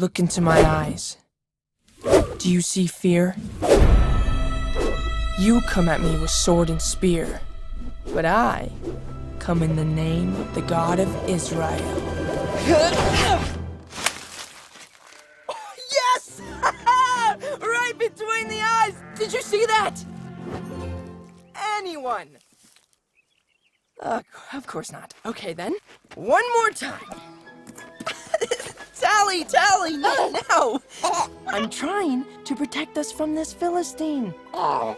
Look into my eyes. Do you see fear? You come at me with sword and spear, but I come in the name of the God of Israel. Yes! Right between the eyes! Did you see that? Anyone? Of course not. Okay then. One more time. Tally, not now! I'm trying to protect us from this Philistine. Whoa!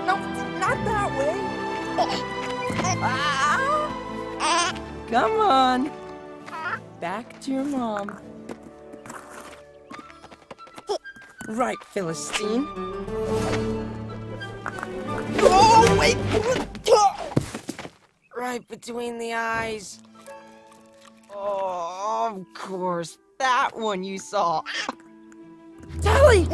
No, not that way. Come on. Back to your mom. Right, Philistine. Oh, wait! Right between the eyes. Oh, of course. That one you saw. Tally!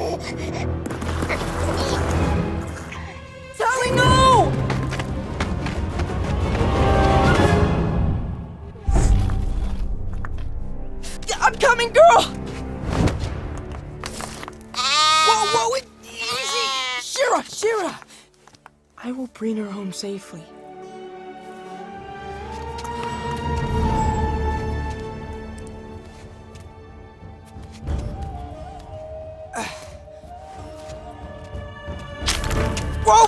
Tally, no! I'm coming, girl! Whoa, easy! Shira! I will bring her home safely. Whoa!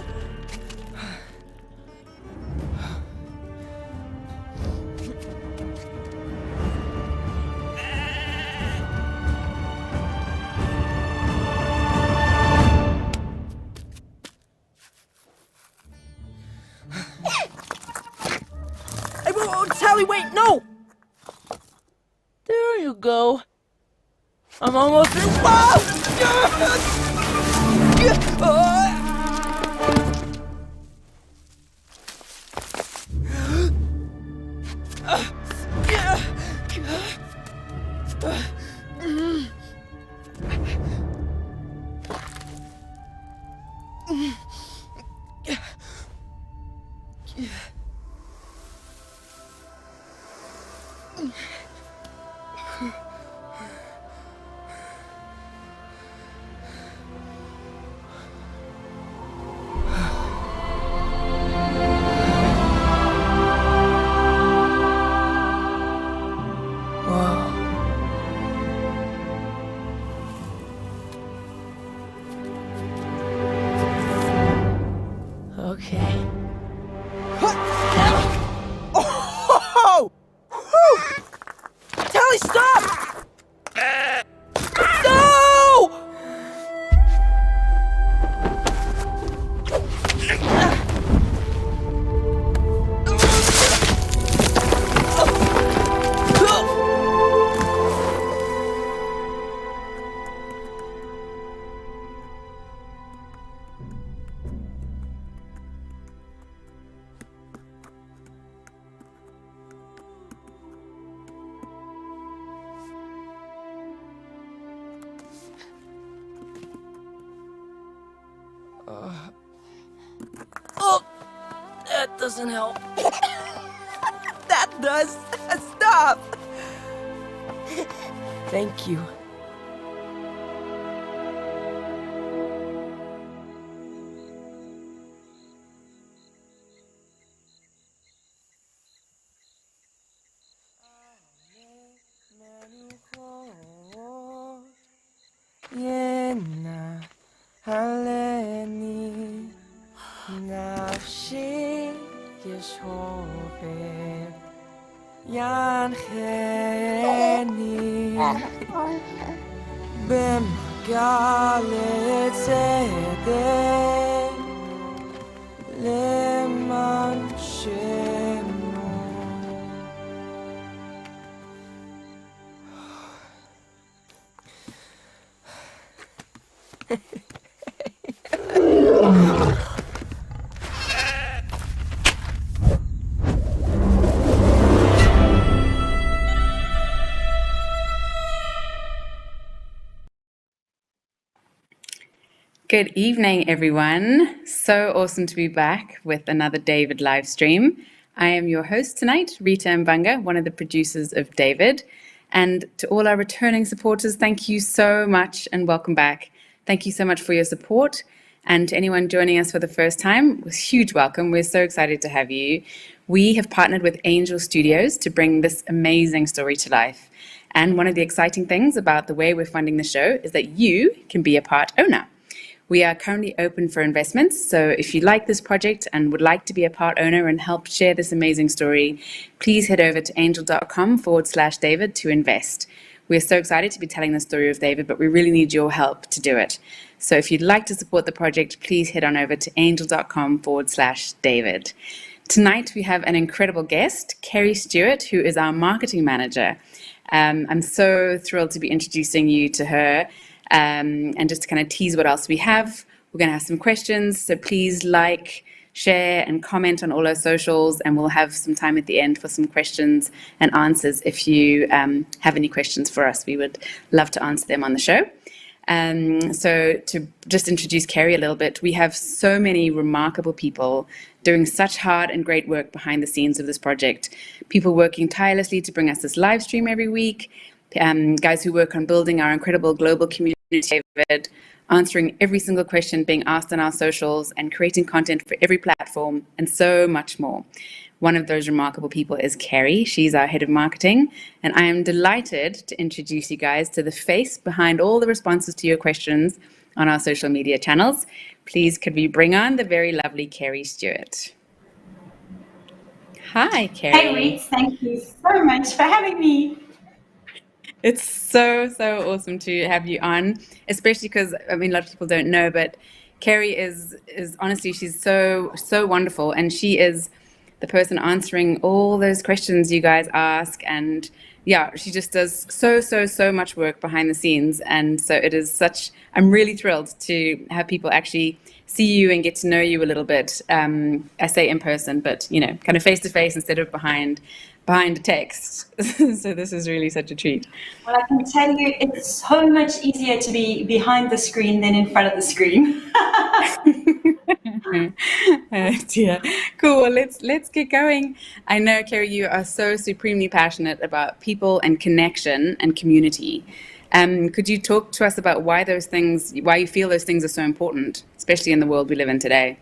Tally, wait, no! There you go. I'm almost there. Okay. Oh! Whew! Tally, stop! No! Oh, that doesn't help. That does. Stop. Thank you. 할래니 נפשי ישובב ינחני במגע לצדק למען שמו. Good evening, everyone. So awesome to be back with another David live stream. I am your host tonight, Rita Mbanga, one of the producers of David. And to all our returning supporters, thank you so much and welcome back. Thank you so much for your support. And to anyone joining us for the first time, a huge welcome. We're so excited to have you. We have partnered with Angel Studios to bring this amazing story to life. And one of the exciting things about the way we're funding the show is that you can be a part owner. We are currently open for investments, so if you like this project and would like to be a part owner and help share this amazing story, please head over to angel.com/David to invest. We're so excited to be telling the story of David, but we really need your help to do it. So if you'd like to support the project, please head on over to angel.com/David. Tonight we have an incredible guest, Kerry Stewart, who is our marketing manager. I'm so thrilled to be introducing you to her. And just to kind of tease what else we have, we're going to have some questions. So please like, share, and comment on all our socials. And we'll have some time at the end for some questions and answers. If you have any questions for us, we would love to answer them on the show. So to just introduce Kerry a little bit, we have so many remarkable people doing such hard and great work behind the scenes of this project. People working tirelessly to bring us this live stream every week. Guys who work on building our incredible global community, David, answering every single question being asked on our socials, and creating content for every platform, and so much more. One of those remarkable people is Kerry. She's our head of marketing, and I am delighted to introduce you guys to the face behind all the responses to your questions on our social media channels. Please, could we bring on the very lovely Kerry Stewart? Hi, Kerry. Hey, Reed. Thank you so much for having me. It's so awesome to have you on, especially because, I mean, a lot of people don't know, but Kerry is honestly, she's so wonderful. And she is the person answering all those questions you guys ask. And yeah, she just does so much work behind the scenes. And so it is I'm really thrilled to have people actually see you and get to know you a little bit. I say in person, but, kind of face to face instead of behind a text. So this is really such a treat. Well, I can tell you it's so much easier to be behind the screen than in front of the screen. Oh dear. Cool. Well, let's get going. I know, Kerry, you are so supremely passionate about people and connection and community. Could you talk to us about why you feel those things are so important, especially in the world we live in today?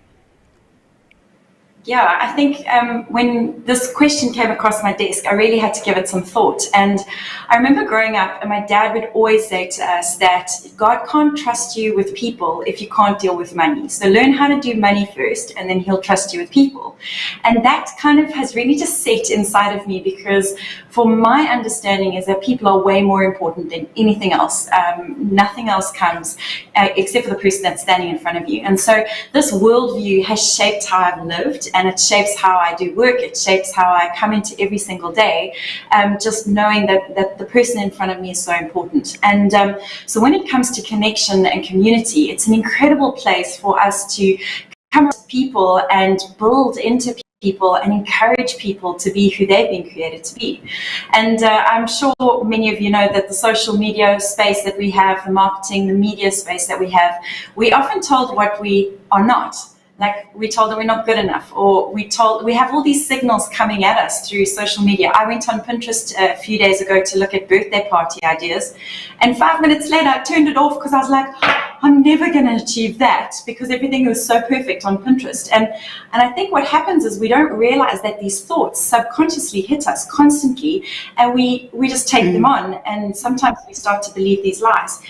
Yeah, I think when this question came across my desk, I really had to give it some thought. And I remember growing up, and my dad would always say to us that God can't trust you with people if you can't deal with money. So learn how to do money first, and then he'll trust you with people. And that kind of has really just set inside of me, because for my understanding is that people are way more important than anything else. Nothing else comes except for the person that's standing in front of you. And so this worldview has shaped how I've lived, and it shapes how I do work. It shapes how I come into every single day, just knowing that the person in front of me is so important. And so when it comes to connection and community, it's an incredible place for us to come up to people and build into people and encourage people to be who they've been created to be. And I'm sure many of you know that the social media space that we have, the marketing, the media space that we have, we're often told what we are not. Like, we're told that we're not good enough, or we have all these signals coming at us through social media. I went on Pinterest a few days ago to look at birthday party ideas, and 5 minutes later I turned it off because I was like, I'm never going to achieve that, because everything was so perfect on Pinterest. And I think what happens is we don't realize that these thoughts subconsciously hit us constantly, and we just take them on, and sometimes we start to believe these lies.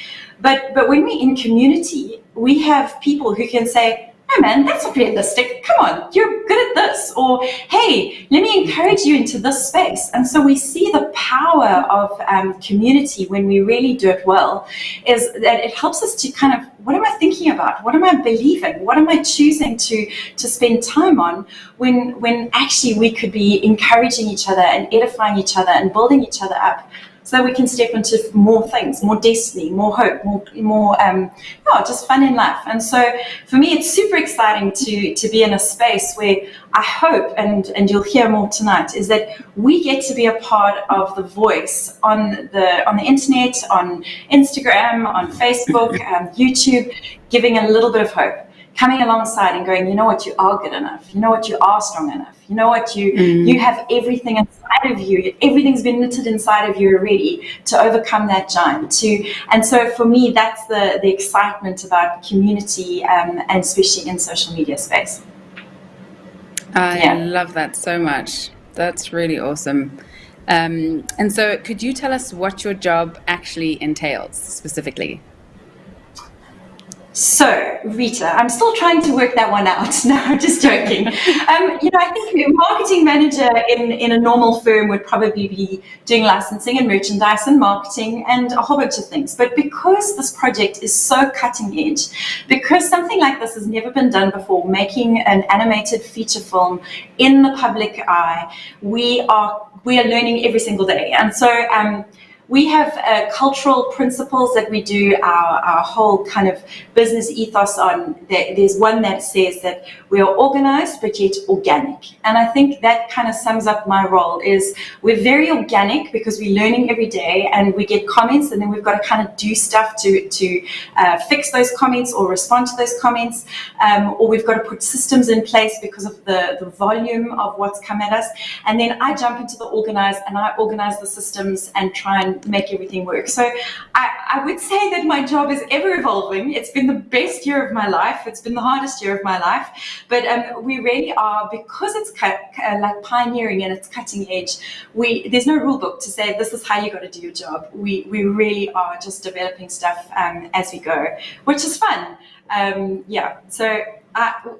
But when we're in community, we have people who can say, "Oh man, that's not realistic. Come on, you're good at this." Or, "Hey, let me encourage you into this space." And so we see the power of community when we really do it well, is that it helps us to kind of, what am I thinking about? What am I believing? What am I choosing to spend time on when actually we could be encouraging each other and edifying each other and building each other up, so that we can step into more things, more destiny, more hope, more just fun in life. And so for me, it's super exciting to be in a space where I hope, and you'll hear more tonight, is that we get to be a part of the voice on the internet, on Instagram, on Facebook, YouTube, giving a little bit of hope. coming alongside and going, you know what, you are good enough. You know what, you are strong enough. You know what, you have everything inside of you. Everything's been knitted inside of you already to overcome that giant. And so for me, that's the excitement about community, and especially in social media space. I love that so much. That's really awesome. And so could you tell us what your job actually entails specifically? So, Rita, I'm still trying to work that one out. No, I'm just joking. I think a marketing manager in a normal firm would probably be doing licensing and merchandise and marketing and a whole bunch of things. But because this project is so cutting edge, because something like this has never been done before, making an animated feature film in the public eye, we are learning every single day. And so, we have cultural principles that we do our whole kind of business ethos on. There's one that says that we are organized but yet organic. And I think that kind of sums up my role. Is we're very organic because we're learning every day and we get comments, and then we've got to kind of do stuff to fix those comments or respond to those comments, or we've got to put systems in place because of the volume of what's come at us. And then I jump into the organized and I organize the systems and try and make everything work. So I would say that my job is ever evolving. It's been the best year of my life. It's been the hardest year of my life. But we really are, because it's like pioneering and it's cutting edge, there's no rule book to say this is how you got to do your job. We really are just developing stuff as we go, which is fun. So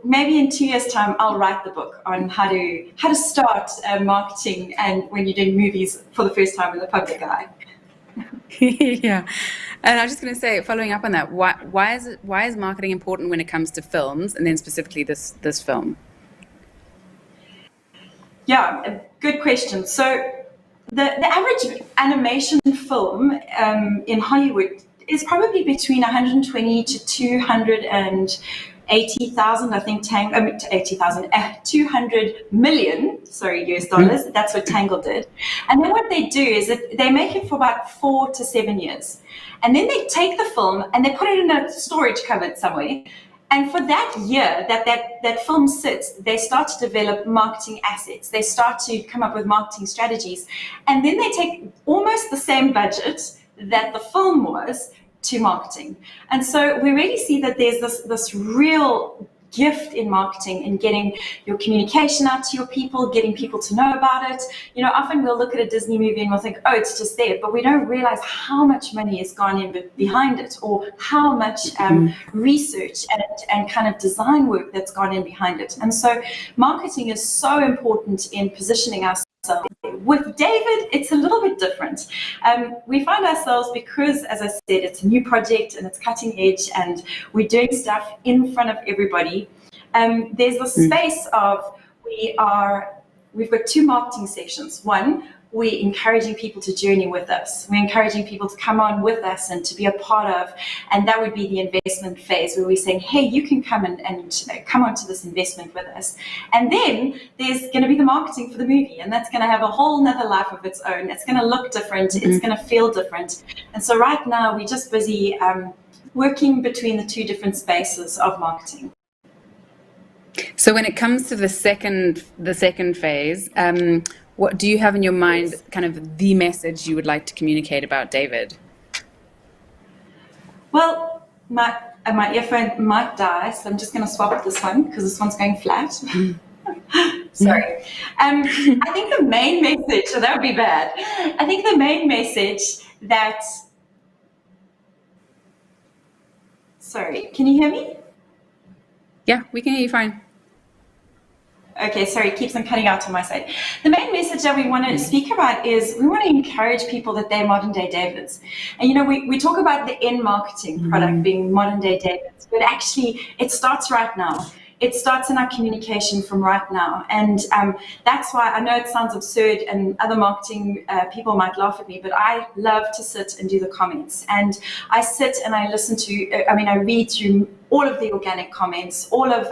maybe in 2 years' time, I'll write the book on how to start marketing and when you're doing movies for the first time in the public eye. Yeah, and I was just going to say, following up on that, why is marketing important when it comes to films, and then specifically this film? Yeah, a good question. So the average animation film in Hollywood is probably between 120 to 280,000, I think, 200 million, US dollars. That's what Tangled did. And then what they do is that they make it for about 4 to 7 years. And then they take the film and they put it in a storage cupboard somewhere. And for that year that film sits, they start to develop marketing assets. They start to come up with marketing strategies. And then they take almost the same budget that the film was to marketing. And so we really see that there's this real gift in marketing in getting your communication out to your people, getting people to know about it. Often we'll look at a Disney movie and we'll think, oh, it's just there, but we don't realize how much money has gone in behind it, or how much research and kind of design work that's gone in behind it. And so marketing is so important in positioning ourselves. With David, it's a little bit different. We find ourselves, because, as I said, it's a new project and it's cutting edge and we're doing stuff in front of everybody. There's the space of we've got 2 marketing sections. One, we're encouraging people to journey with us. We're encouraging people to come on with us and to be a part of, and that would be the investment phase, where we're saying, hey, you can come and come onto this investment with us. And then there's going to be the marketing for the movie, and that's going to have a whole nother life of its own. It's going to look different. It's going to feel different. And so right now we're just busy working between the 2 different spaces of marketing. So when it comes to the second phase, what do you have in your mind, kind of the message you would like to communicate about David? Well, my earphone might die, so I'm just going to swap this one because this one's going flat. Sorry. I think the main message, so that would be bad. I think the main message that... Sorry, can you hear me? Yeah, we can hear you fine. Okay, sorry, it keeps on cutting out on my side. The main message that we want to speak about is we want to encourage people that they're modern day Davids. And we talk about the end marketing product being modern day Davids, but actually it starts right now. It starts in our communication from right now. And that's why I know it sounds absurd and other marketing people might laugh at me, but I love to sit and do the comments. And I sit and I listen to, I read through all of the organic comments, all of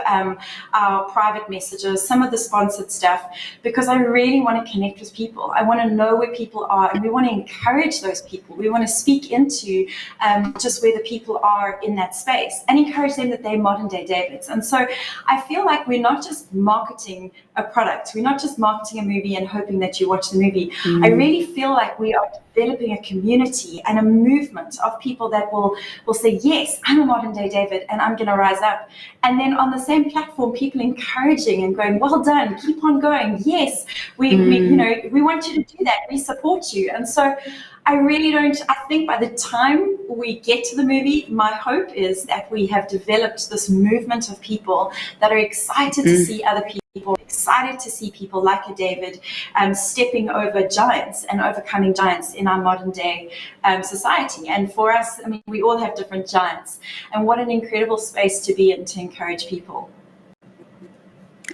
our private messages, some of the sponsored stuff, because I really want to connect with people. I want to know where people are, and we want to encourage those people. We want to speak into just where the people are in that space and encourage them that they're modern day Davids. And so I feel like we're not just marketing a product. We're not just marketing a movie and hoping that you watch the movie. I really feel like we are developing a community and a movement of people that will say, yes, I'm a modern day David and I'm going to rise up. And then on the same platform, people encouraging and going, well done, keep on going. Yes, we want you to do that. We support you. And so I think by the time we get to the movie, my hope is that we have developed this movement of people that are excited to see other people, excited to see people like a David stepping over giants and overcoming giants in our modern day society. And for us, I mean, we all have different giants. And what an incredible space to be in to encourage people.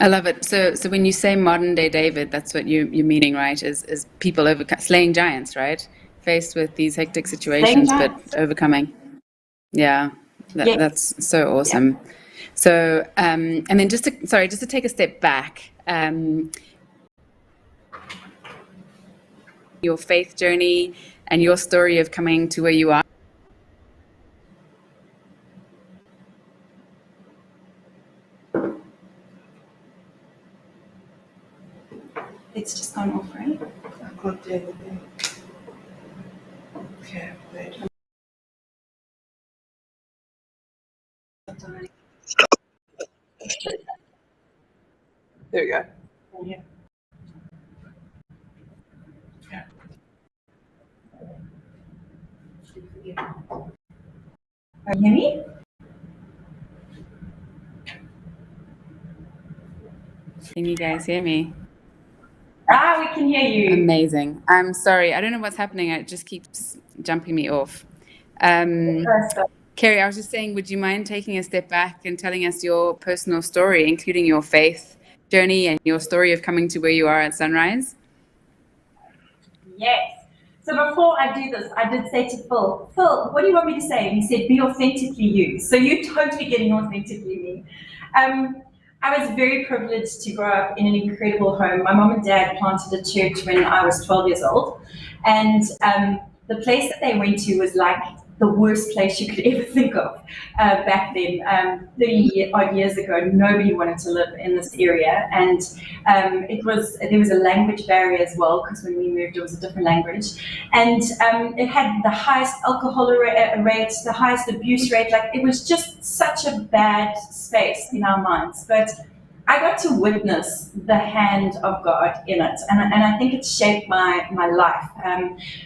I love it. So when you say modern day David, that's what you're meaning, right? Is people slaying giants, right? Faced with these hectic situations, but overcoming. Yeah, that's so awesome. Yeah. So, and then just to take a step back, your faith journey and your story of coming to where you are. It's just gone off, right? I can't do anything. Okay, wait. There we go. Yeah. Can you hear me? Can you guys hear me? We can hear you. Amazing. I'm sorry. I don't know what's happening. It just keeps jumping me off. Kerry, I was just saying, would you mind taking a step back and telling us your personal story, including your faith journey and your story of coming to where you are at Sunrise? Yes. So before I do this, I did say to Phil, what do you want me to say? And he said, be authentically you. So you're totally getting authentically me. I was very privileged to grow up in an incredible home. My mom and dad planted a church when I was 12 years old. And the place that they went to was like the worst place you could ever think of back then. 30 odd years ago, nobody wanted to live in this area. And there was a language barrier as well, because when we moved, it was a different language. And it had the highest alcohol rate, the highest abuse rate. Like, it was just such a bad space in our minds. But I got to witness the hand of God in it, and I think it shaped my life.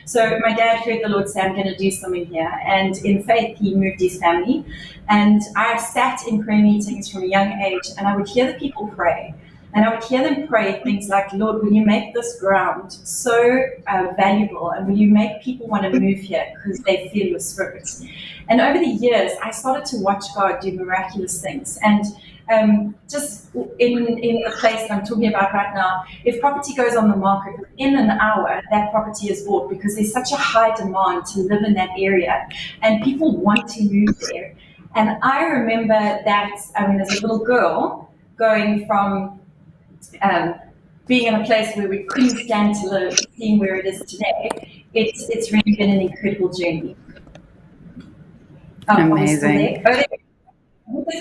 So my dad heard the Lord say, I'm going to do something here, and in faith he moved his family, and I sat in prayer meetings from a young age, and I would hear the people pray, and I would hear them pray things like, Lord, will you make this ground so valuable, and will you make people want to move here because they feel your spirit? And over the years, I started to watch God do miraculous things, and just in the place that I'm talking about right now, if property goes on the market, within an hour, that property is bought because there's such a high demand to live in that area and people want to move there. And I remember that, as a little girl, going from being in a place where we couldn't stand to live, seeing where it is today, it's really been an incredible journey. Amazing.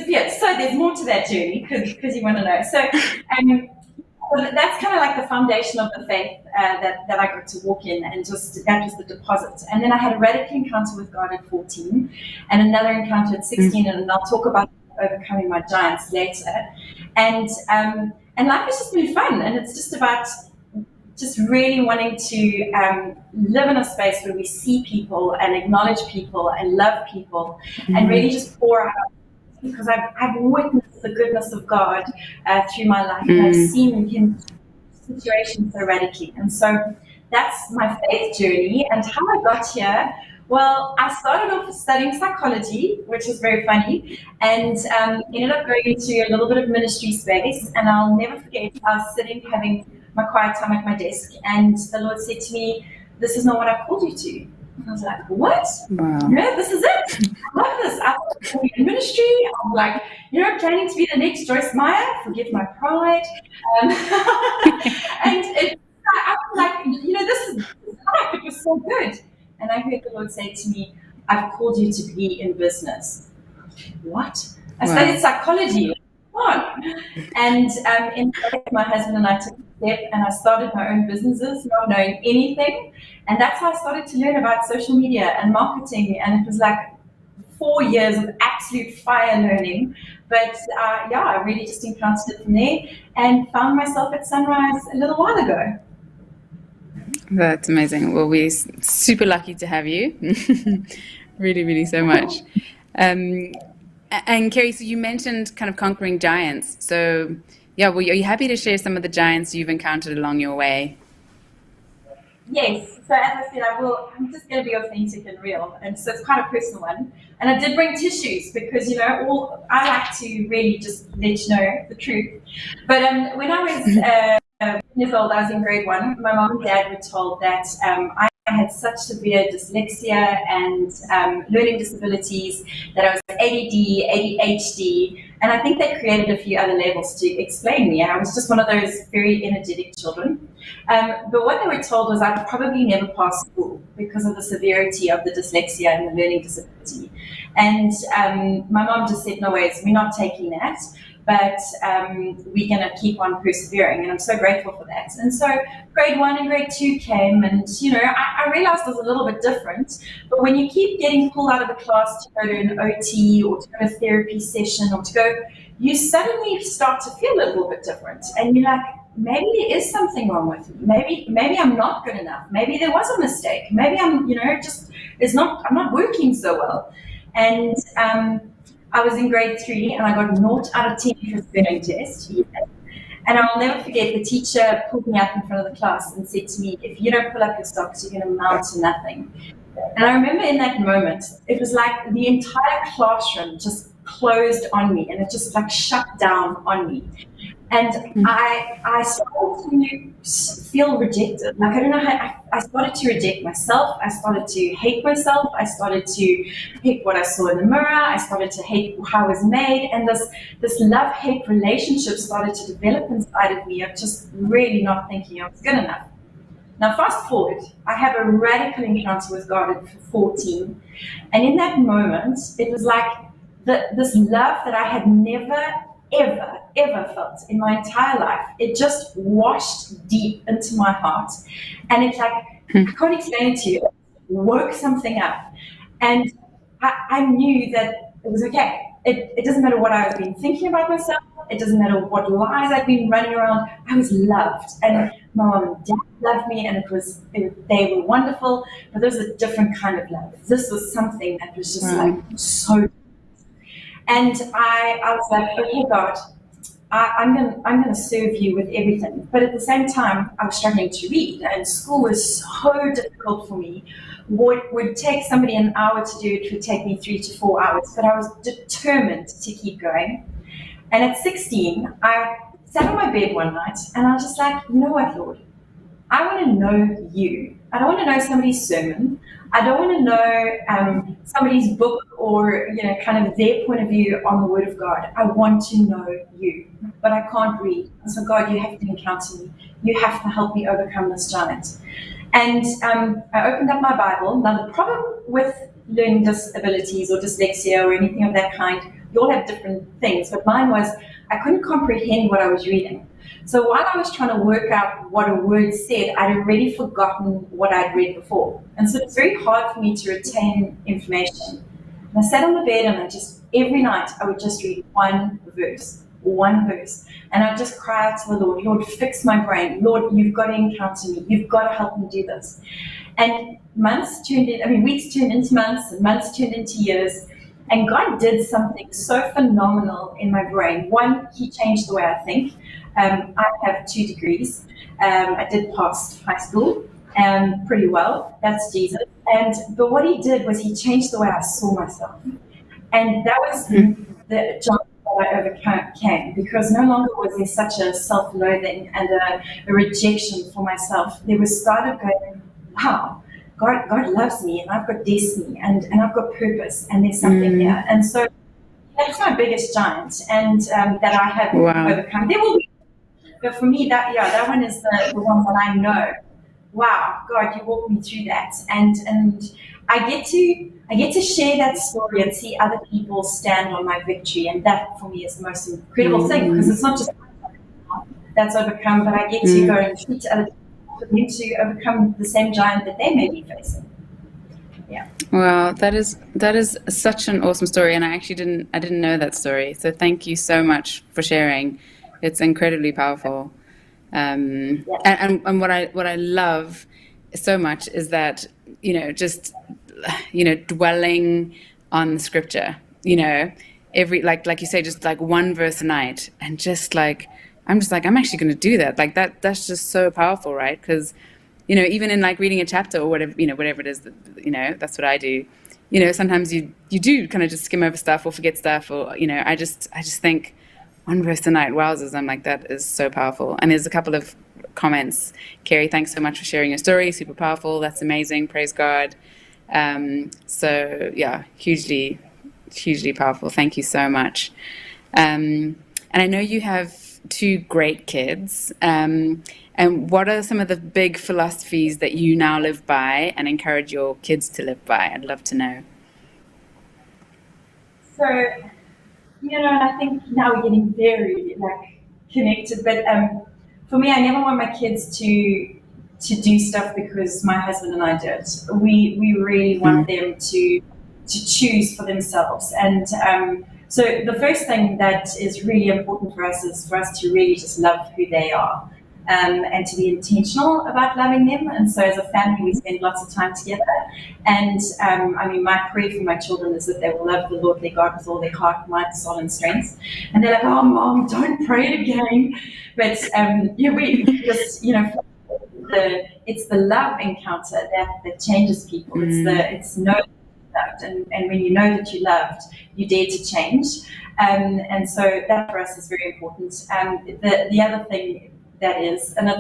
Yeah, so there's more to that journey because you want to know. So that's kind of like the foundation of the faith that I got to walk in, and just that was the deposit. And then I had a radical encounter with God at 14, and another encounter at 16, and I'll talk about overcoming my giants later. And life has just been fun, and it's just about just really wanting to live in a space where we see people and acknowledge people and love people, and really just pour out. Because I've witnessed the goodness of God through my life, and I've seen him situations so radically. And so that's my faith journey. And how I got here, well, I started off studying psychology, which is very funny, and ended up going into a little bit of ministry space. And I'll never forget, I was sitting having my quiet time at my desk, and the Lord said to me, this is not what I called you to. And I was like, what? Wow. This is it. I love this. I want to be in ministry. I'm like, planning to be the next Joyce Meyer. Forgive my pride. Um, and I was like, this is life. It was so good. And I heard the Lord say to me, I've called you to be in business. What? I studied psychology. Come on. And in fact, my husband and I took a step and I started my own businesses, not knowing anything. And that's how I started to learn about social media and marketing. And it was like 4 years of absolute fire learning. But I really just encountered it from there and found myself at Sunrise a little while ago. That's amazing. Well, we're super lucky to have you. Really, really so much. And Carrie, so you mentioned kind of conquering giants. So, are you happy to share some of the giants you've encountered along your way? Yes. So as I said, I'm just going to be authentic and real. And so it's quite a personal one. And I did bring tissues because, I like to really just let you know the truth. But when I was years old, I was in grade 1. My mom and dad were told that I had such severe dyslexia and learning disabilities that I was ADD, ADHD, and I think they created a few other labels to explain me. I was just one of those very energetic children. But what they were told was I'd probably never pass school because of the severity of the dyslexia and the learning disability. And my mom just said, no ways, we're not taking that. But we're going to keep on persevering, and I'm so grateful for that. And so grade 1 and grade 2 came, and I realized it was a little bit different. But when you keep getting pulled out of the class to go to an OT or to go to a therapy session or to go, you suddenly start to feel a little bit different, and you're like, maybe there is something wrong with me. Maybe I'm not good enough. Maybe there was a mistake. Maybe I'm I'm not working so well. And I was in grade 3 and I got 0 out of 10 for spelling test. And I'll never forget, the teacher pulled me up in front of the class and said to me, if you don't pull up your socks, you're going to amount to nothing. And I remember in that moment, it was like the entire classroom just closed on me and it just like shut down on me. And I started to feel rejected. Like, I don't know how, I started to reject myself. I started to hate myself. I started to hate what I saw in the mirror. I started to hate how I was made. And this love-hate relationship started to develop inside of me of just really not thinking I was good enough. Now, fast forward, I have a radical encounter with God at 14. And in that moment, it was like this love that I had never ever felt in my entire life. It just washed deep into my heart. And it's like, I can't explain it to you. It woke something up. And I knew that it was okay. It doesn't matter what I've been thinking about myself. It doesn't matter what lies I've been running around. I was loved. And my mom and dad loved me, and they were wonderful. But there was a different kind of love. This was something that was just like so. And I was like, okay, God, I'm going to serve you with everything. But at the same time, I was struggling to read, and school was so difficult for me. What would take somebody an hour to do, it would take me 3 to 4 hours. But I was determined to keep going. And at 16, I sat on my bed one night, and I was just like, you know what, Lord? I want to know you. I don't want to know somebody's sermon. I don't want to know somebody's book or, kind of their point of view on the Word of God. I want to know you, but I can't read. And so, God, you have to encounter me. You have to help me overcome this giant. And I opened up my Bible. Now, the problem with learning disabilities or dyslexia or anything of that kind, you all have different things, but mine was I couldn't comprehend what I was reading. So while I was trying to work out what a word said, I'd already forgotten what I'd read before. And so it's very hard for me to retain information. And I sat on the bed and every night I would just read one verse. And I'd just cry out to the Lord, Lord, fix my brain. Lord, you've got to encounter me. You've got to help me do this. And weeks turned into months, and months turned into years. And God did something so phenomenal in my brain. One, He changed the way I think. I have 2 degrees. I did pass high school pretty well. That's Jesus. But what He did was He changed the way I saw myself. And that was the job that I overcame, because no longer was there such a self-loathing and a rejection for myself. There was started going, wow, God loves me, and I've got destiny, and I've got purpose, and there's something here. And so that's my biggest giant, and that I have overcome. There will be, but for me, that one is the one that I know. Wow, God, you walked me through that, and I get to share that story and see other people stand on my victory, and that for me is the most incredible thing, because it's not just that's overcome, but I get to go and treat other people for them to overcome the same giant that they may be facing. Yeah. Wow, that is such an awesome story, and I didn't know that story. So thank you so much for sharing. It's incredibly powerful. And what I love so much is that, just dwelling on the scripture, every like you say, just like one verse a night, and just like I'm actually going to do that. Like that's just so powerful, right? Because even in like reading a chapter or whatever, whatever it is that, that's what I do. Sometimes you do kind of just skim over stuff or forget stuff, or I just think one verse a night, wowzers, I'm like, that is so powerful. And there's a couple of comments. Carrie, thanks so much for sharing your story. Super powerful. That's amazing. Praise God. So yeah, hugely, hugely powerful. Thank you so much. And I know you have 2 great kids. And what are some of the big philosophies that you now live by and encourage your kids to live by? I'd love to know. So, and I think now we're getting very connected. But for me, I never want my kids to do stuff because my husband and I do it. We really want them to choose for themselves. And so the first thing that is really important for us is for us to really just love who they are. And to be intentional about loving them. And so as a family, we spend lots of time together. And my prayer for my children is that they will love the Lord their God with all their heart, mind, soul, and strength. And they're like, oh, Mom, don't pray it again. But we just, it's the love encounter that changes people. It's knowing loved. And when you know that you're loved, you dare to change. And so that for us is very important. The other thing that is, and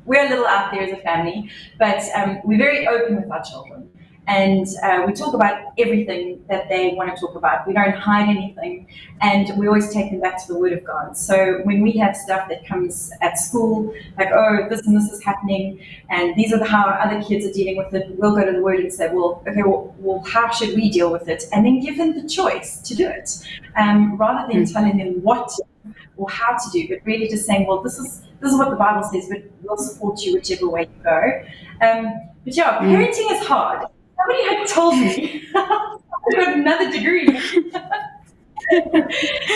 we're a little out there as a family, but we're very open with our children, and we talk about everything that they want to talk about. We don't hide anything, and we always take them back to the Word of God. So when we have stuff that comes at school, like, oh, this and this is happening, and these are how other kids are dealing with it, we'll go to the Word and say, well, okay, well, how should we deal with it? And then give them the choice to do it, rather than telling them what to do or how to do, but really just saying, well, this is what the Bible says, but we'll support you whichever way you go. But yeah, parenting is hard. Somebody had told me I've got another degree.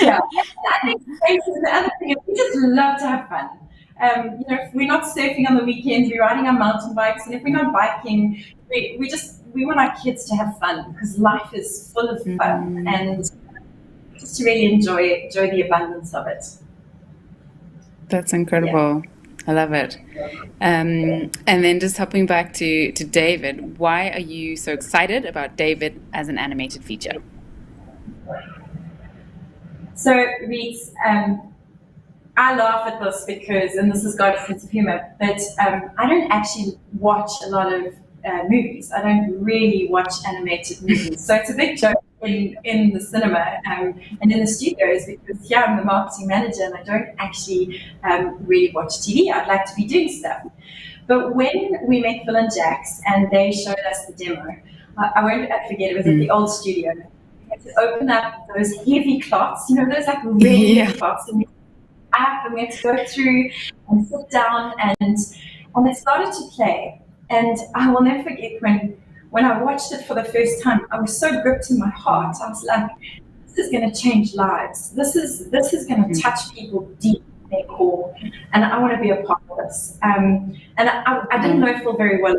Yeah, I think the other thing is we just love to have fun. If we're not surfing on the weekends, we're riding our mountain bikes, and if we're not biking, we want our kids to have fun, because life is full of fun, and just to really enjoy the abundance of it. That's incredible. Yeah. I love it. And then just hopping back to David, why are you so excited about David as an animated feature? So, Reese, I laugh at this because, and this is God's sense of humor, but I don't actually watch a lot of movies. I don't really watch animated movies. So it's a big joke in the cinema and in the studios, because here I'm the marketing manager and I don't actually really watch TV. I'd like to be doing stuff. But when we met Phil and Jax and they showed us the demo, I won't forget, it was at the old studio. We had to open up those heavy cloths, those like really heavy cloths, and we had to go through and sit down, and it started to play. And I will never forget when I watched it for the first time, I was so gripped in my heart. I was like, this is going to change lives. This is going to touch people deep in their core, and I want to be a part of this. And I didn't know Phil very well,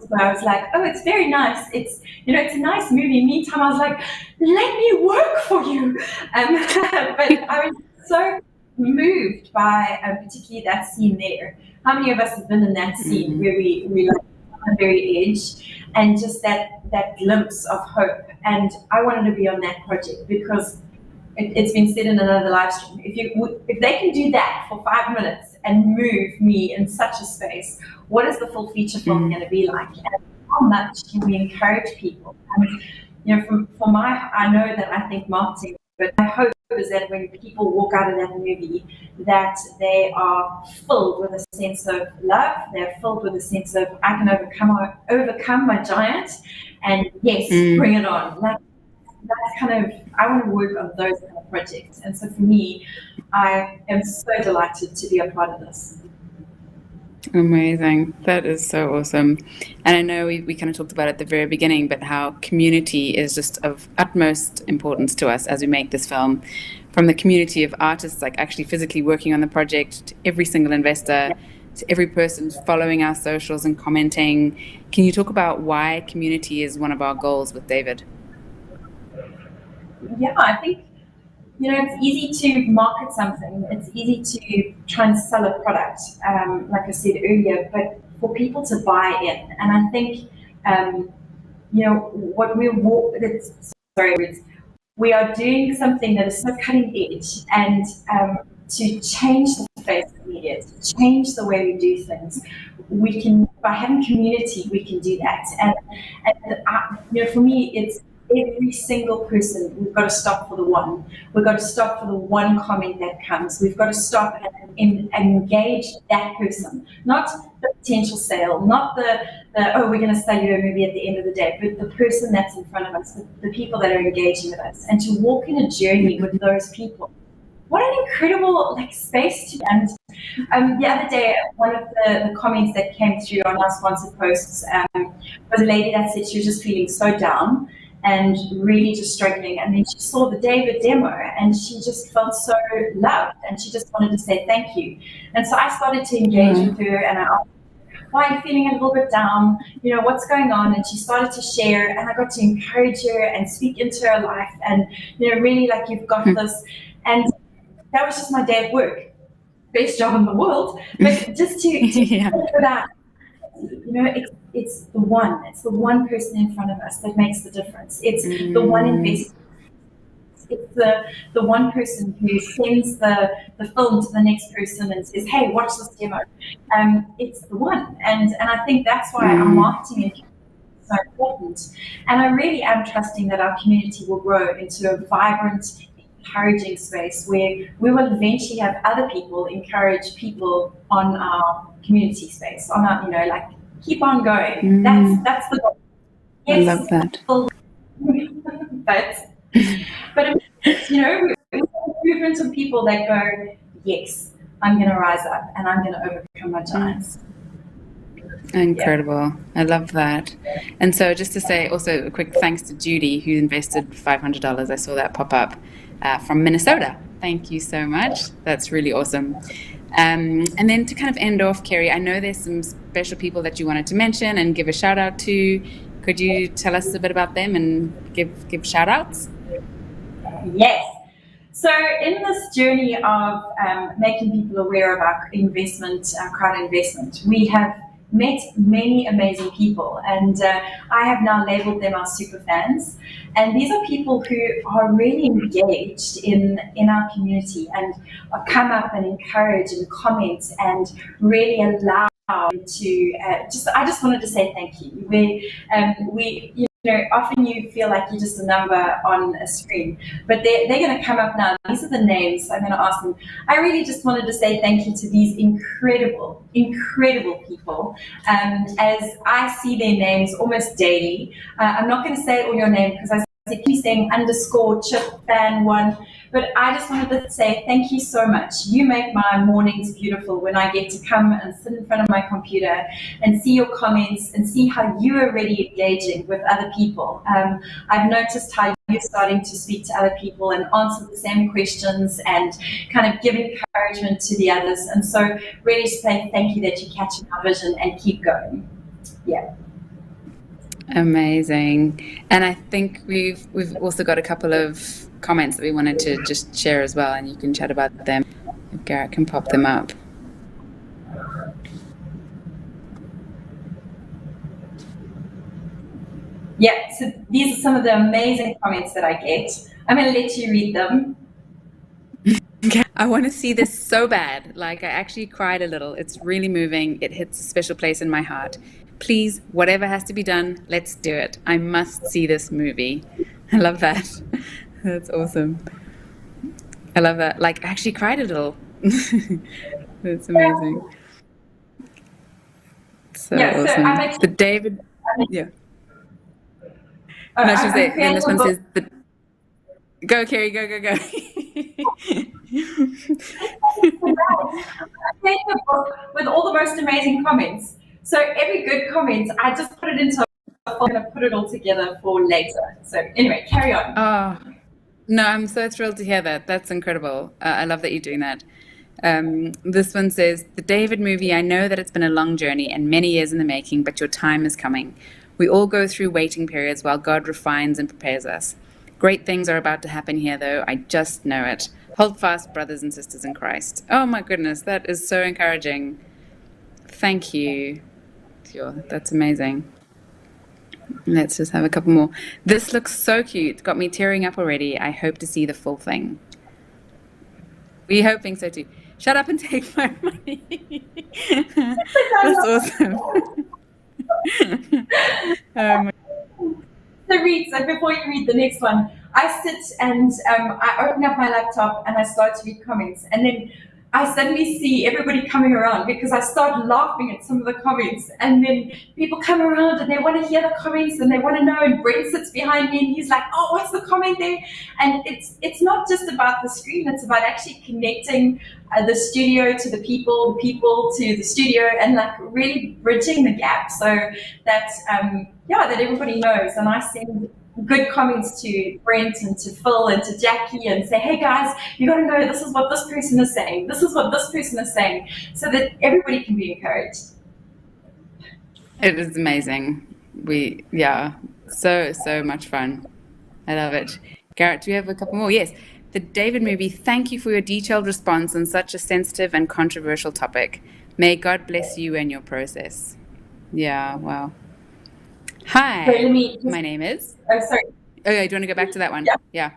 so I was like, oh, it's very nice. It's it's a nice movie. Meantime, I was like, let me work for you. But I was so moved by particularly that scene there. How many of us have been in that scene where we like on the very edge, and just that glimpse of hope? And I wanted to be on that project because it's been said in another live stream, if they can do that for 5 minutes and move me in such a space, what is the full feature film going to be like? how much can we encourage people? And, I know that I think marketing, but my hope is that when people walk out of that movie, that they are filled with a sense of love. They're filled with a sense of, I can overcome my giant, and yes, bring it on. That's kind of, I want to work on those kind of projects. And so for me, I am so delighted to be a part of this. Amazing. That is so awesome. And I know we kind of talked about it at the very beginning, but how community is just of utmost importance to us as we make this film. From the community of artists, like actually physically working on the project, to every single investor, to every person following our socials and commenting. Can you talk about why community is one of our goals with David? Yeah, I think, it's easy to market something. It's easy to try and sell a product, like I said earlier, but for people to buy in. And I think, what we are doing something that is so cutting edge, and to change the face of media, to change the way we do things. We can, by having community, we can do that. And for me, it's every single person. We've got to stop for the one. We've got to stop for the one comment that comes. We've got to stop and engage that person, not the potential sale, not the we're going to sell you a movie at the end of the day, but the person that's in front of us, the people that are engaging with us, and to walk in a journey with those people. What an incredible space to. And the other day, one of the comments that came through on our sponsored posts was a lady that said she was just feeling so down and really just struggling. And then she saw the David demo and she just felt so loved and she just wanted to say thank you. And so I started to engage with her and I asked, why are you feeling a little bit down? What's going on? And she started to share and I got to encourage her and speak into her life and, really you've got this. And that was just my day at work. Best job in the world. But just to for that, it's the one. It's the one person in front of us that makes the difference. It's the one investor. It's the one person who sends the film to the next person and says, hey, watch this demo. It's the one. And I think that's why our marketing is so important. And I really am trusting that our community will grow into a vibrant, encouraging space where we will eventually have other people encourage people on our community space, on our, keep on going. That's the goal. Yes, I love that. but we have a movement of people that go, yes, I'm going to rise up and I'm going to overcome my giants. Incredible. I love that. And so just to say also a quick thanks to Judy who invested $500. I saw that pop up from Minnesota. Thank you so much. That's really awesome. And then to kind of end off, Kerry, I know there's some special people that you wanted to mention and give a shout out to. Could you tell us a bit about them and give shout outs? Yes. So in this journey of making people aware of our investment, our crowd investment, we have met many amazing people, and I have now labeled them our super fans. And these are people who are really engaged in our community and come up and encourage and comment and really allow to I just wanted to say thank you. We often you feel like you're just a number on a screen, but they're going to come up now. These are the names I'm going to ask them. I really just wanted to say thank you to these incredible people. As I see their names almost daily, I'm not going to say all your name because I keep saying _ChipFan1, but I just wanted to say thank you so much. You make my mornings beautiful when I get to come and sit in front of my computer and see your comments and see how you are already engaging with other people. I've noticed how you're starting to speak to other people and answer the same questions and kind of give encouragement to the others. And so really say thank you that you're catching our vision and keep going. Yeah. Amazing. And I think we've also got a couple of comments that we wanted to just share as well, and you can chat about them if Garrett can pop them up. Yeah, so these are some of the amazing comments that I get. I'm going to let you read them. I want to see this so bad. I actually cried a little. It's really moving. It hits a special place in my heart. Please, whatever has to be done, let's do it. I must see this movie. I love that. That's awesome. I love that. Like, I actually cried a little. That's amazing. So Yeah, so awesome. I'm actually, The David, yeah. uh, No, she I'm say, then creating this a one book. says, go, Carrie, go, go, go. I created a book with all the most amazing comments. So every good comment, I just put it into a folder and I put it all together for later. So anyway, carry on. Oh, no, I'm so thrilled to hear that. That's incredible. I love that you're doing that. This one says, the David movie, I know that it's been a long journey and many years in the making, but your time is coming. We all go through waiting periods while God refines and prepares us. Great things are about to happen here, though. I just know it. Hold fast, brothers and sisters in Christ. Oh my goodness, that is so encouraging. Thank you. That's amazing. Let's just have a couple more. This looks so cute. Got me tearing up already. I hope to see the full thing. We're hoping so too. Shut up and take my money. That's awesome. So read, so before you read the next one, I sit and I open up my laptop and I start to read comments. And then I suddenly see everybody coming around because I start laughing at some of the comments. And then people come around and they want to hear the comments and they want to know. And Brent sits behind me and he's like, oh, what's the comment there? And it's not just about the screen, it's about actually connecting the studio to the people to the studio, and like really bridging the gap so that, that everybody knows. And I send good comments to Brent and to Phil and to Jackie and say, hey guys, you got to know this is what this person is saying. This is what this person is saying, so that everybody can be encouraged. It is amazing. So much fun. I love it. Garrett, do you have a couple more? Yes. The David movie, thank you for your detailed response on such a sensitive and controversial topic. May God bless you and your process. Yeah, wow. Hi, my name is... Oh, sorry. Oh, yeah, do you want to go back to that one? Yeah,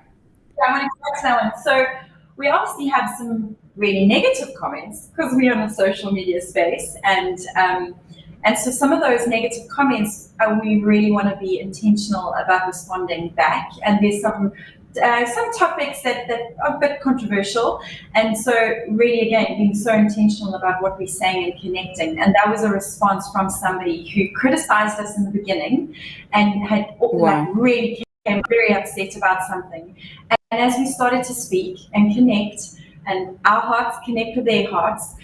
I want to go back to that one. So we obviously have some really negative comments because we're on a social media space. And so some of those negative comments, we really want to be intentional about responding back. And there's some topics that are a bit controversial, and so really again being so intentional about what we're saying and connecting. And that was a response from somebody who criticized us in the beginning and had really became very upset about something. And as we started to speak and connect, and our hearts connect with their hearts,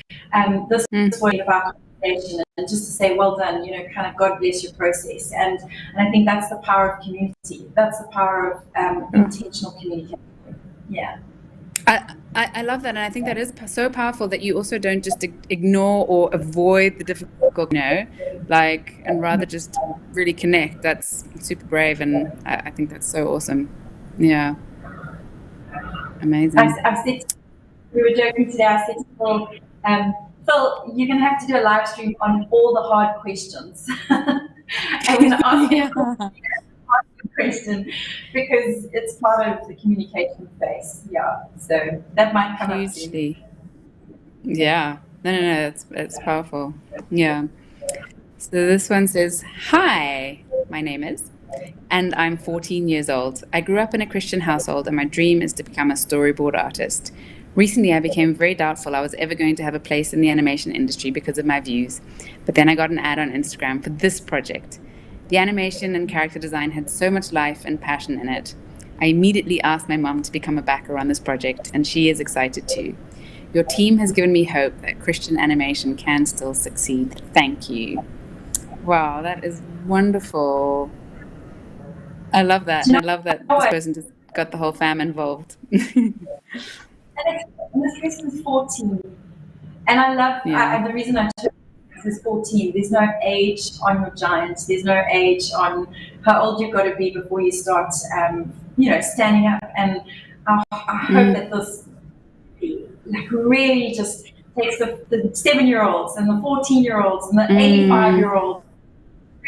this was about conversation, and just to say, well done, kind of God bless your process. And I think that's the power of community. That's the power of intentional communication. Yeah. I love that. And I think that is so powerful that you also don't just ignore or avoid the difficult, and rather just really connect. That's super brave. And I think that's so awesome. Yeah. Amazing. We were joking today. I said to Phil, you're going to have to do a live stream on all the hard questions. I'm going to ask you a question because it's part of the communication space. Yeah, so that might come up soon. Yeah, no, it's powerful. Yeah. So this one says, hi, my name is, and I'm 14 years old. I grew up in a Christian household and my dream is to become a storyboard artist. Recently, I became very doubtful I was ever going to have a place in the animation industry because of my views, but then I got an ad on Instagram for this project. The animation and character design had so much life and passion in it. I immediately asked my mom to become a backer on this project, and she is excited too. Your team has given me hope that Christian animation can still succeed. Thank you. Wow, that is wonderful. I love that, and I love that this person just got the whole fam involved. And this person's 14. And I love, the reason I took this is 14. There's no age on your giant. There's no age on how old you've got to be before you start, standing up. And I hope that this really just takes the 7-year-olds and the 14-year-olds and the 85-year-olds,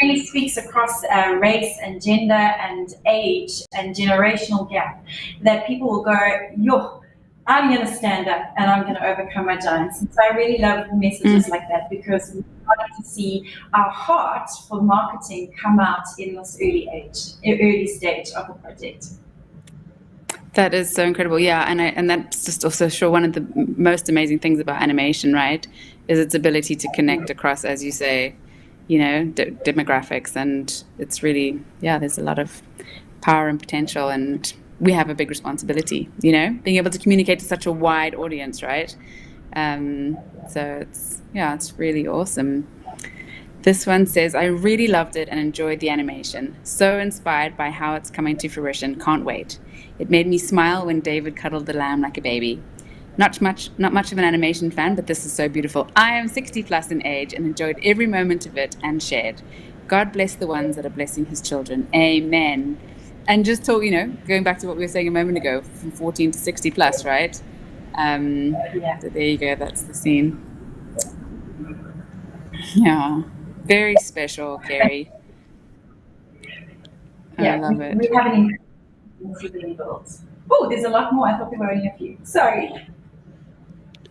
really speaks across race and gender and age and generational gap, that people will go, I'm going to stand up and I'm going to overcome my giants. And so I really love messages like that, because we wanted to see our heart for marketing come out in this early stage of the project. That is so incredible. Yeah, and that's just also sure one of the most amazing things about animation, right? Is its ability to connect across, as you say, demographics, and it's really, there's a lot of power and potential, and we have a big responsibility, being able to communicate to such a wide audience, right? So it's really awesome. This one says, I really loved it and enjoyed the animation. So inspired by how it's coming to fruition. Can't wait. It made me smile when David cuddled the lamb like a baby. Not much of an animation fan, but this is so beautiful. I am 60 plus in age and enjoyed every moment of it and shared. God bless the ones that are blessing his children. Amen. And just talk, going back to what we were saying a moment ago, from 14 to 60 plus, right? So there you go. That's the scene. Yeah. Very special, Carrie. I love it. We have an incredible build. Oh, there's a lot more. I thought there were only a few. Sorry.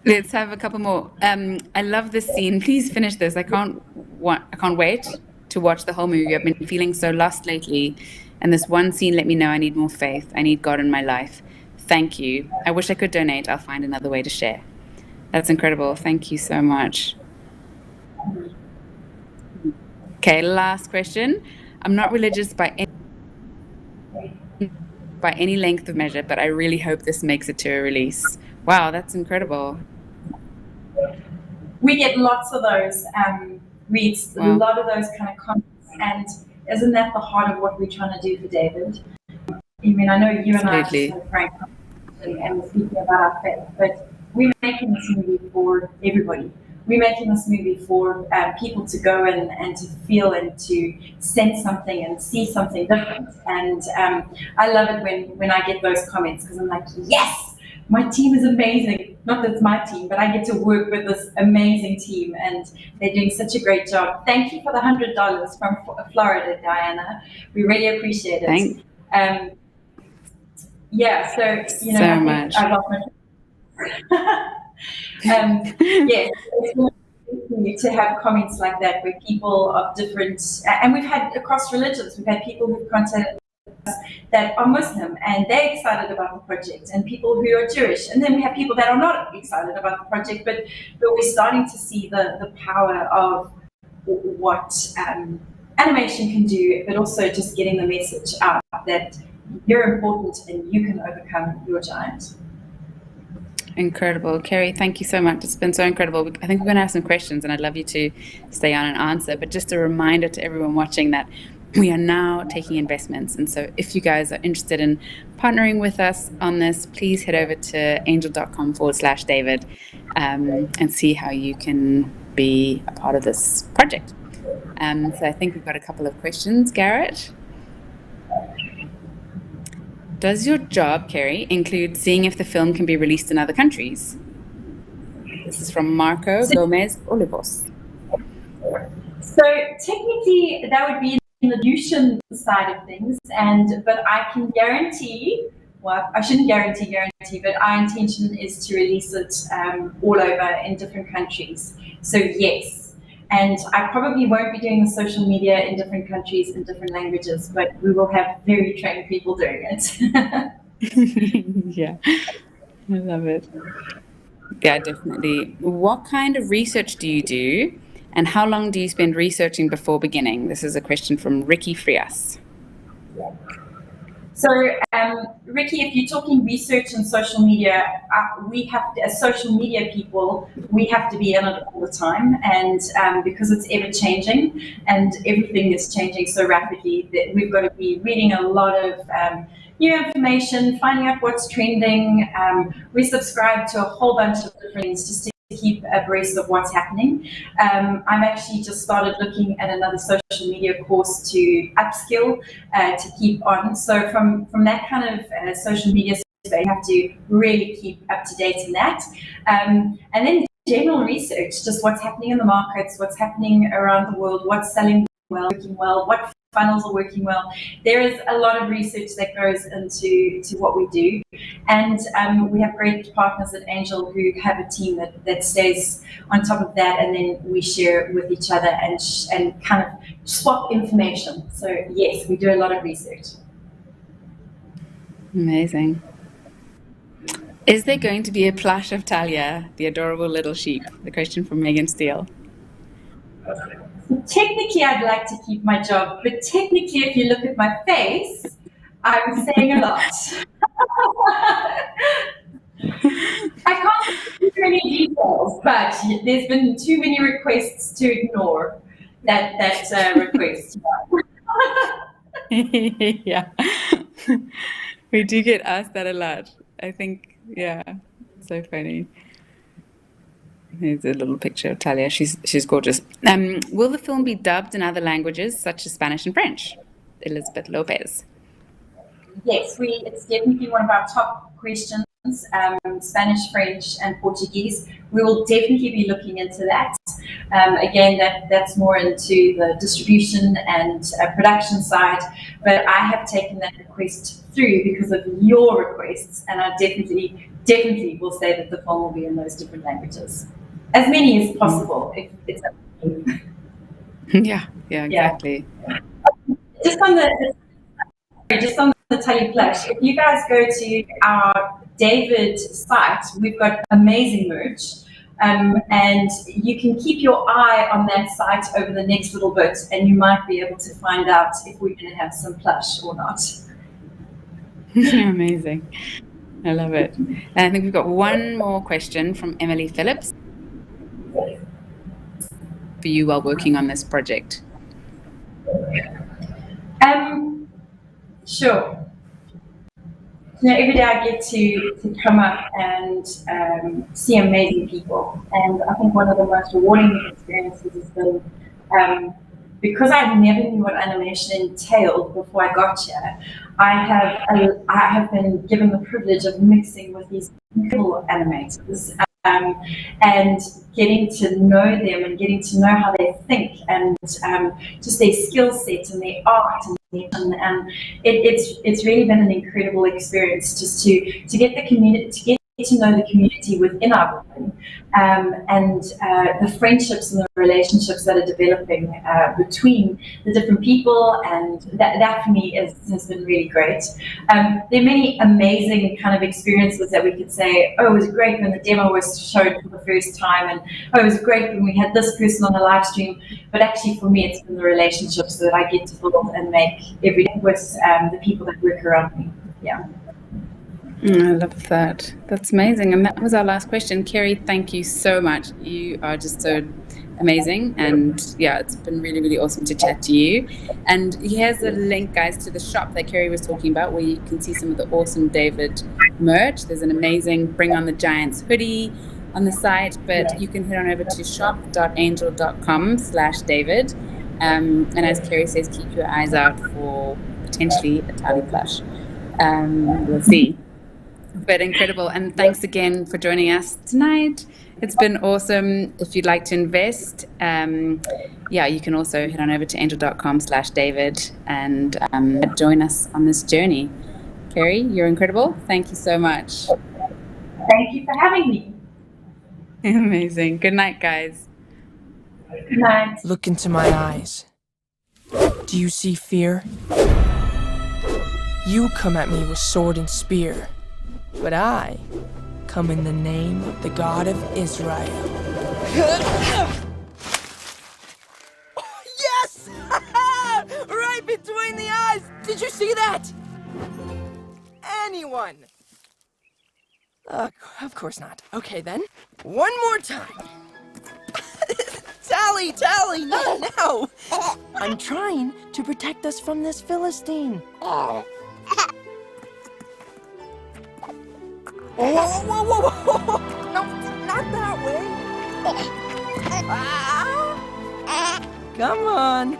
Let's have a couple more. I love this scene. Please finish this. I can't wait to watch the whole movie. I've been feeling so lost lately, and this one scene let me know I need more faith. I need God in my life. Thank you. I wish I could donate. I'll find another way to share. That's incredible. Thank you so much. Okay, last question. I'm not religious by any length of measure, but I really hope this makes it to a release. Wow, that's incredible. We get lots of those reads, a lot of those kind of comments, and isn't that the heart of what we're trying to do for David? I mean, I know you and I just had a frank conversation and we're speaking about our faith, but we're making this movie for everybody. We're making this movie for people to go and to feel and to sense something and see something different. And I love it when I get those comments, because I'm like, yes, my team is amazing. Not that it's my team, but I get to work with this amazing team, and they're doing such a great job. Thank you for the $100 from Florida, Diana. We really appreciate it. So much. I love my yes, it's really to have comments like that where people of different, and we've had across religions, we've had people who've contacted us that are Muslim and they're excited about the project, and people who are Jewish, and then we have people that are not excited about the project, but we're starting to see the power of what animation can do, but also just getting the message out that you're important and you can overcome your giant. Incredible. Carrie, thank you so much. It's been so incredible. I think we're going to have some questions, and I'd love you to stay on and answer. But just a reminder to everyone watching that we are now taking investments. And so if you guys are interested in partnering with us on this, please head over to angel.com/David and see how you can be a part of this project. So I think we've got a couple of questions. Garrett? Does your job, Carrie, include seeing if the film can be released in other countries? This is from Marco Gomez Olivos. So technically, that would be in the distribution side of things, but I can guarantee, well, I shouldn't guarantee, but our intention is to release it all over in different countries. So yes. And I probably won't be doing the social media in different countries in different languages, but we will have very trained people doing it. Yeah, I love it. Yeah, definitely. What kind of research do you do, and how long do you spend researching before beginning? This is a question from Ricky Frias. So, Ricky, if you're talking research and social media, we have to, as social media people, we have to be in it all the time. And because it's ever changing and everything is changing so rapidly, that we've got to be reading a lot of new information, finding out what's trending. We subscribe to a whole bunch of different things just to keep abreast of what's happening. I'm actually just started looking at another social media course to upskill, to keep on. So from that kind of social media space, you have to really keep up to date in that. And then general research, just what's happening in the markets, what's happening around the world, what's selling well, what funnels are working well. There is a lot of research that goes into what we do, and we have great partners at Angel who have a team that stays on top of that, and then we share with each other and kind of swap information. So yes, we do a lot of research. Amazing. Is there going to be a plush of Talia, the adorable little sheep? The question from Megan Steele. Technically, I'd like to keep my job, but technically, if you look at my face, I'm saying a lot. I can't give you any details, but there's been too many requests to ignore that request. Yeah. We do get asked that a lot. I think, yeah, so funny. Here's a little picture of Talia. She's gorgeous. Will the film be dubbed in other languages such as Spanish and French? Elizabeth Lopez. Yes, it's definitely one of our top questions. Spanish, French, and Portuguese. We will definitely be looking into that. Again, that's more into the distribution and production side, but I have taken that request through because of your requests, and I definitely will say that the film will be in those different languages. As many as possible, if it's up to you. Yeah, exactly. Just on the Tally Plush, if you guys go to our David site, we've got amazing merch. And you can keep your eye on that site over the next little bit, and you might be able to find out if we're going to have some plush or not. Amazing. I love it. I think we've got one more question from Emily Phillips for you while working on this project. Sure. Every day I get to come up and see amazing people, and I think one of the most rewarding experiences has been because I never knew what animation entailed before I got here. I have been given the privilege of mixing with these incredible animators and getting to know them and getting to know how they think and just their skill set and their art and it's really been an incredible experience just to get the community, to get to know the community within our building, and the friendships and the relationships that are developing between the different people, and that for me has been really great. There are many amazing kind of experiences that we could say, oh, it was great when the demo was showed for the first time, and oh, it was great when we had this person on the live stream, but actually for me it's been the relationships that I get to build and make every day with the people that work around me. Yeah. I love that. That's amazing. And that was our last question. Kerry, thank you so much. You are just so amazing. And yeah, it's been really, really awesome to chat to you. And here's a link, guys, to the shop that Kerry was talking about, where you can see some of the awesome David merch. There's an amazing Bring on the Giants hoodie on the site, but you can head on over to shop.angel.com/David. And as Kerry says, keep your eyes out for potentially a Tally plush. We'll see. But incredible. And thanks again for joining us tonight. It's been awesome. If you'd like to invest, you can also head on over to angel.com/David and join us on this journey. Kerry, you're incredible. Thank you so much. Thank you for having me. Amazing. Good night, guys. Good night. Look into my eyes. Do you see fear? You come at me with sword and spear, but I come in the name of the God of Israel. Yes! Right between the eyes! Did you see that? Anyone? Of course not. Okay then. One more time. Tally, not now. I'm trying to protect us from this Philistine. Whoa. No, not that way. Come on.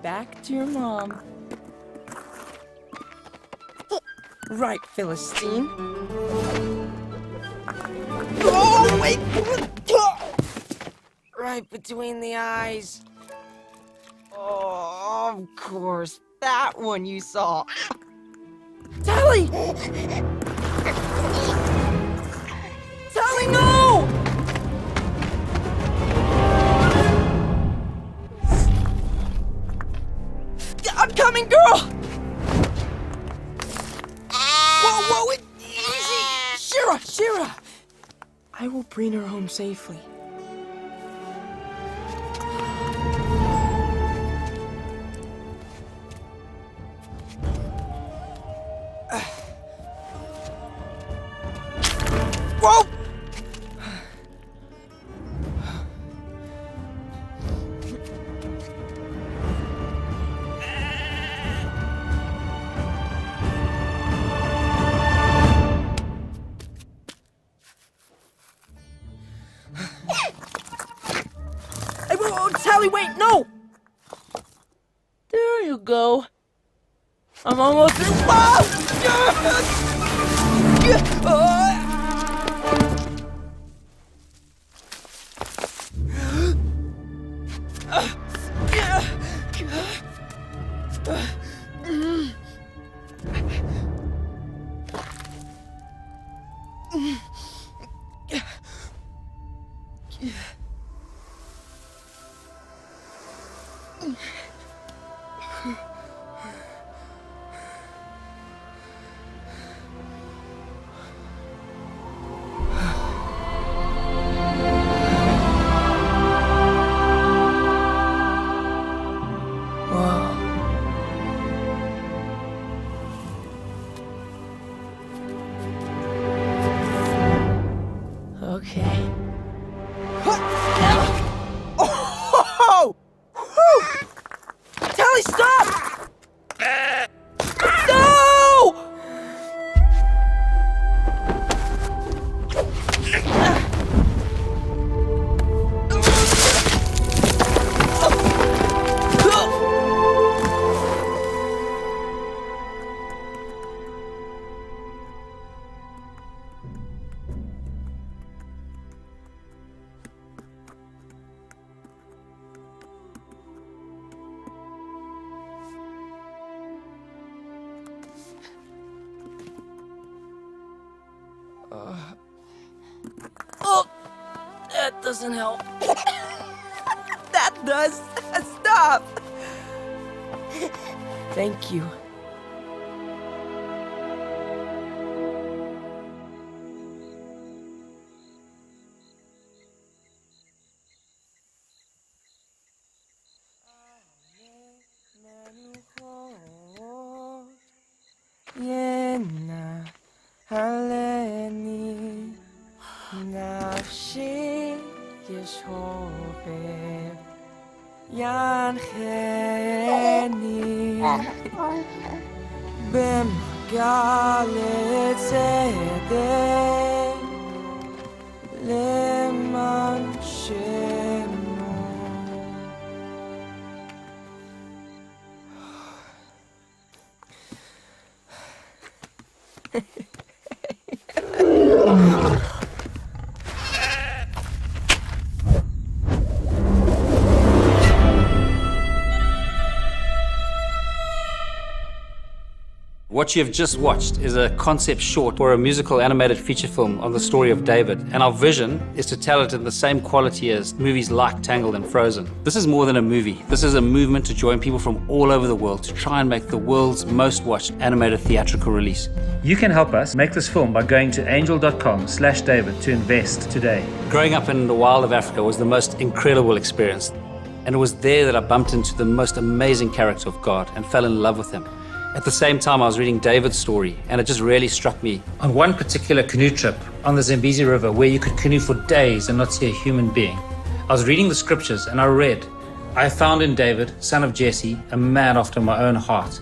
Back to your mom. Right, Philistine. Oh, wait. Right between the eyes. Oh, of course. That one you saw. Tally! Tally, no! I'm coming, girl! Whoa, easy! Shira! I will bring her home safely. Whoa! Hey, whoa, Tally, wait, no! There you go. I'm almost there. Okay. Oh! Whew! Tally, stop! No! Oh, that doesn't help. That does. Stop! Thank you. Yena haleni nafshi yeshove yancheni b'magalet tzedek leman shemo. What you have just watched is a concept short for a musical animated feature film on the story of David, and our vision is to tell it in the same quality as movies like Tangled and Frozen. This is more than a movie. This is a movement to join people from all over the world to try and make the world's most watched animated theatrical release. You can help us make this film by going to angel.com/David to invest today. Growing up in the wild of Africa was the most incredible experience, and it was there that I bumped into the most amazing character of God and fell in love with him. At the same time, I was reading David's story, and it just really struck me. On one particular canoe trip on the Zambezi River, where you could canoe for days and not see a human being, I was reading the scriptures and I read, "I found in David, son of Jesse, a man after my own heart."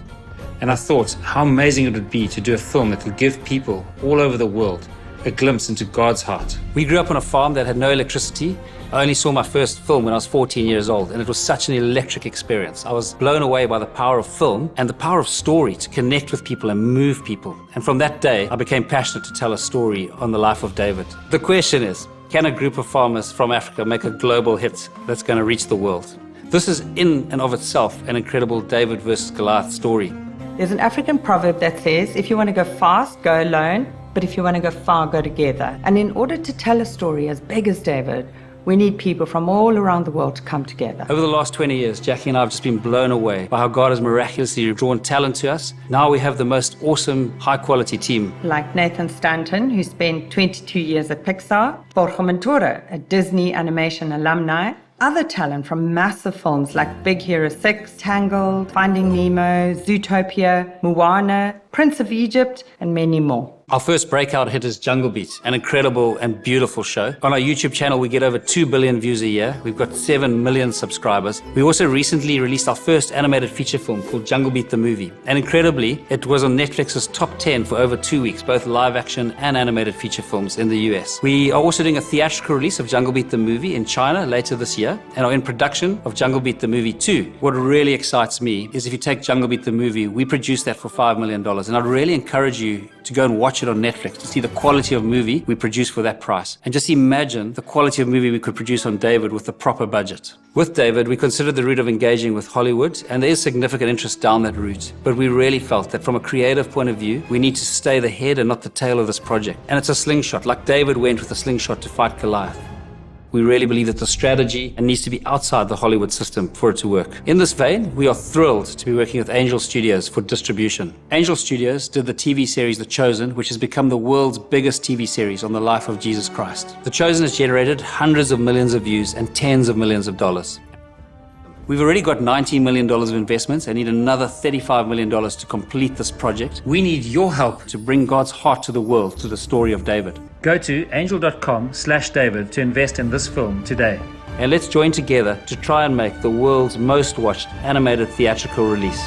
And I thought how amazing it would be to do a film that would give people all over the world a glimpse into God's heart. We grew up on a farm that had no electricity. I only saw my first film when I was 14 years old, and it was such an electric experience. I was blown away by the power of film and the power of story to connect with people and move people. And from that day, I became passionate to tell a story on the life of David. The question is, can a group of farmers from Africa make a global hit that's going to reach the world? This is in and of itself an incredible David versus Goliath story. There's an African proverb that says, if you want to go fast, go alone, but if you want to go far, go together. And in order to tell a story as big as David, we need people from all around the world to come together. Over the last 20 years, Jackie and I have just been blown away by how God has miraculously drawn talent to us. Now we have the most awesome, high-quality team. Like Nathan Stanton, who spent 22 years at Pixar, Borja Montoro, a Disney animation alumni, other talent from massive films like Big Hero 6, Tangled, Finding Nemo, Zootopia, Moana, Prince of Egypt, and many more. Our first breakout hit is Jungle Beat, an incredible and beautiful show. On our YouTube channel, we get over 2 billion views a year. We've got 7 million subscribers. We also recently released our first animated feature film called Jungle Beat the Movie. And incredibly, it was on Netflix's top 10 for over 2 weeks, both live action and animated feature films in the US. We are also doing a theatrical release of Jungle Beat the Movie in China later this year, and are in production of Jungle Beat the Movie 2. What really excites me is if you take Jungle Beat the Movie, we produced that for $5 million. And I'd really encourage you to go and watch it on Netflix to see the quality of movie we produced for that price. And just imagine the quality of movie we could produce on David with the proper budget. With David, we considered the route of engaging with Hollywood, and there is significant interest down that route. But we really felt that from a creative point of view, we need to stay the head and not the tail of this project. And it's a slingshot, like David went with a slingshot to fight Goliath. We really believe that the strategy needs to be outside the Hollywood system for it to work. In this vein, we are thrilled to be working with Angel Studios for distribution. Angel Studios did the TV series The Chosen, which has become the world's biggest TV series on the life of Jesus Christ. The Chosen has generated hundreds of millions of views and tens of millions of dollars. We've already got $19 million of investments and need another $35 million to complete this project. We need your help to bring God's heart to the world through the story of David. Go to angel.com/David to invest in this film today. And let's join together to try and make the world's most watched animated theatrical release.